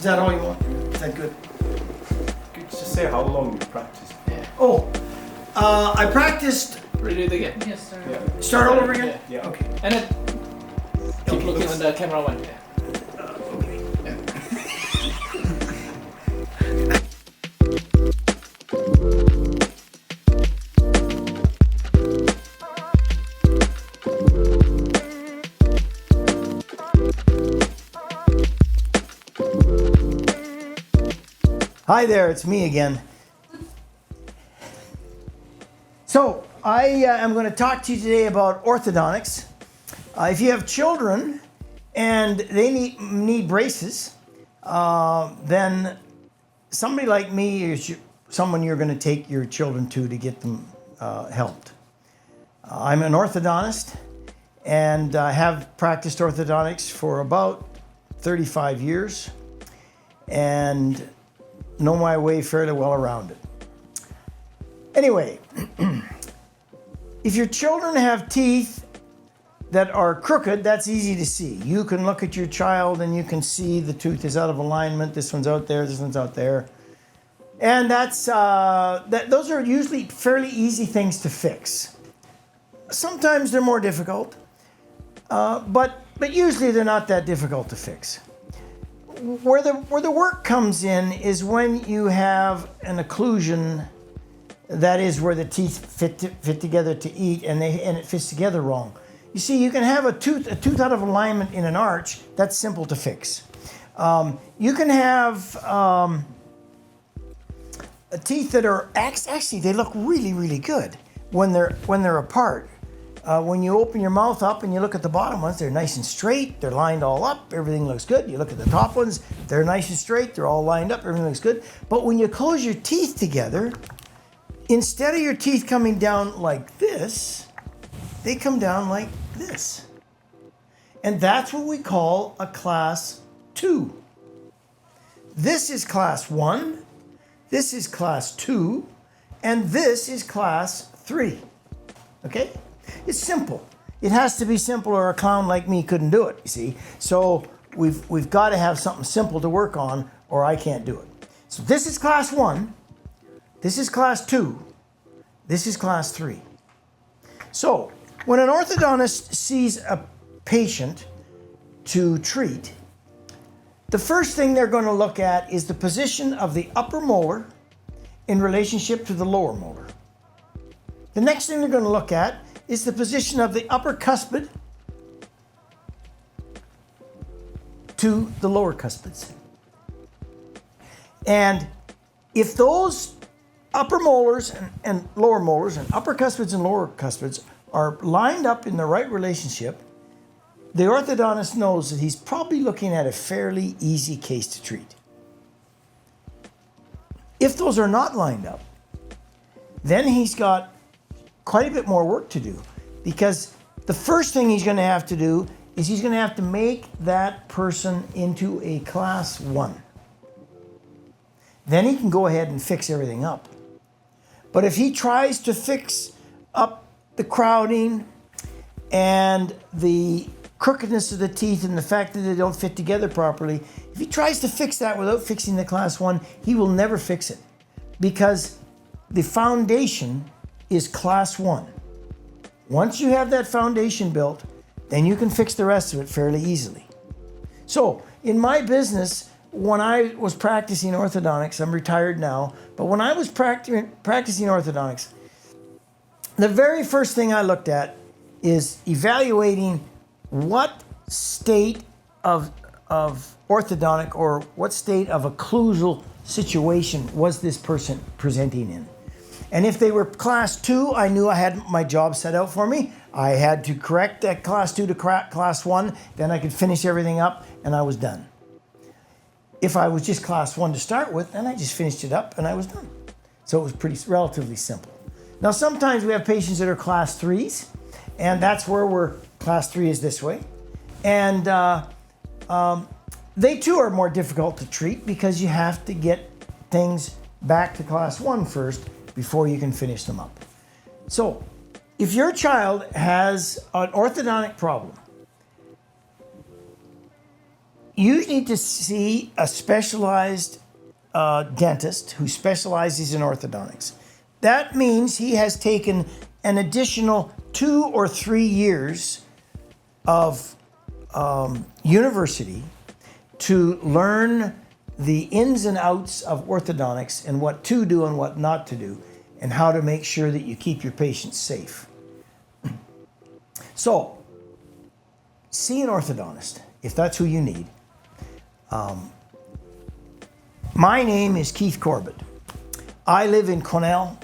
Is that all you want? Is that good? Could you just say how long you practiced? Yeah. Oh, I practiced. Redo it again. Yes, sir. Yeah. Start all over again? Yeah. Okay. And then keep looking when the camera went. Yeah. Okay. Hi there, it's me again. So, I am going to talk to you today about orthodontics. If you have children and they need braces, then somebody like me is someone you're going to take your children to get them helped. I'm an orthodontist and I have practiced orthodontics for about 35 years and know my way fairly well around it. Anyway, if your children have teeth that are crooked, that's easy to see. You can look at your child and you can see the tooth is out of alignment. This one's out there, this one's out there. And those are usually fairly easy things to fix. Sometimes they're more difficult, but usually they're not that difficult to fix. Where the work comes in is when you have an occlusion, that is where the teeth fit together to eat, and it fits together wrong. You see, you can have a tooth out of alignment in an arch. That's simple to fix. You can have teeth that are actually they look really, really good when they're apart. When you open your mouth up and you look at the bottom ones, they're nice and straight, they're lined all up, everything looks good. You look at the top ones, they're nice and straight, they're all lined up, everything looks good. But when you close your teeth together, instead of your teeth coming down like this, they come down like this. And that's what we call a class 2. This is class 1, this is class 2, and this is class 3. Okay? It's simple. It has to be simple or a clown like me couldn't do it, you see. So we've got to have something simple to work on or I can't do it. So this is class 1, this is class 2, this is class 3. So when an orthodontist sees a patient to treat, the first thing they're going to look at is the position of the upper molar in relationship to the lower molar. The next thing they're going to look at is the position of the upper cuspid to the lower cuspids. And if those upper molars and lower molars and upper cuspids and lower cuspids are lined up in the right relationship, the orthodontist knows that he's probably looking at a fairly easy case to treat. If those are not lined up, then he's got quite a bit more work to do, because the first thing he's going to have to do is he's going to have to make that person into a class 1. Then he can go ahead and fix everything up. But if he tries to fix up the crowding and the crookedness of the teeth and the fact that they don't fit together properly, if he tries to fix that without fixing the class 1, he will never fix it, because the foundation is class 1. Once you have that foundation built, then you can fix the rest of it fairly easily. So in my business, when I was practicing orthodontics, I'm retired now, but when I was practicing orthodontics, the very first thing I looked at is evaluating what state of orthodontic or what state of occlusal situation was this person presenting in. And if they were class 2, I knew I had my job set out for me. I had to correct that class 2 to class 1, then I could finish everything up and I was done. If I was just class 1 to start with, then I just finished it up and I was done. So it was relatively simple. Now sometimes we have patients that are class 3s, and that's where class 3 is this way. And they too are more difficult to treat because you have to get things back to class 1 first before you can finish them up. So if your child has an orthodontic problem, you need to see a specialized dentist who specializes in orthodontics. That means he has taken an additional 2 or 3 years of university to learn the ins and outs of orthodontics and what to do and what not to do, and how to make sure that you keep your patients safe. So, see an orthodontist if that's who you need. My name is Keith Corbett. I live in Cornell.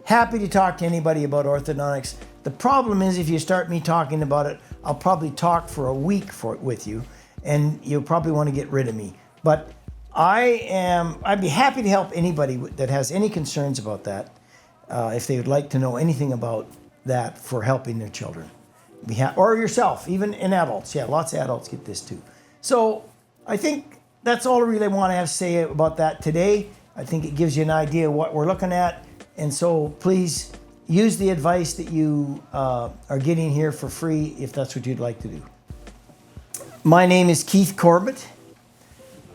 Happy to talk to anybody about orthodontics. The problem is, if you start me talking about it, I'll probably talk for a week with you, and you'll probably want to get rid of me. But I'd be happy to help anybody that has any concerns about that, if they would like to know anything about that for helping their children. Or yourself, even in adults. Yeah, lots of adults get this too. So I think that's all I really want to have to say about that today. I think it gives you an idea of what we're looking at. And so please use the advice that you are getting here for free if that's what you'd like to do. My name is Keith Corbett.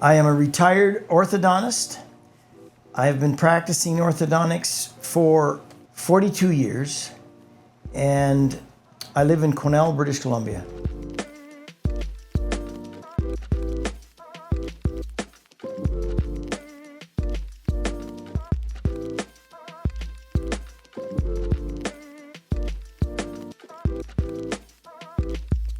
I am a retired orthodontist. I have been practicing orthodontics for 42 years, and I live in Cornell, British Columbia.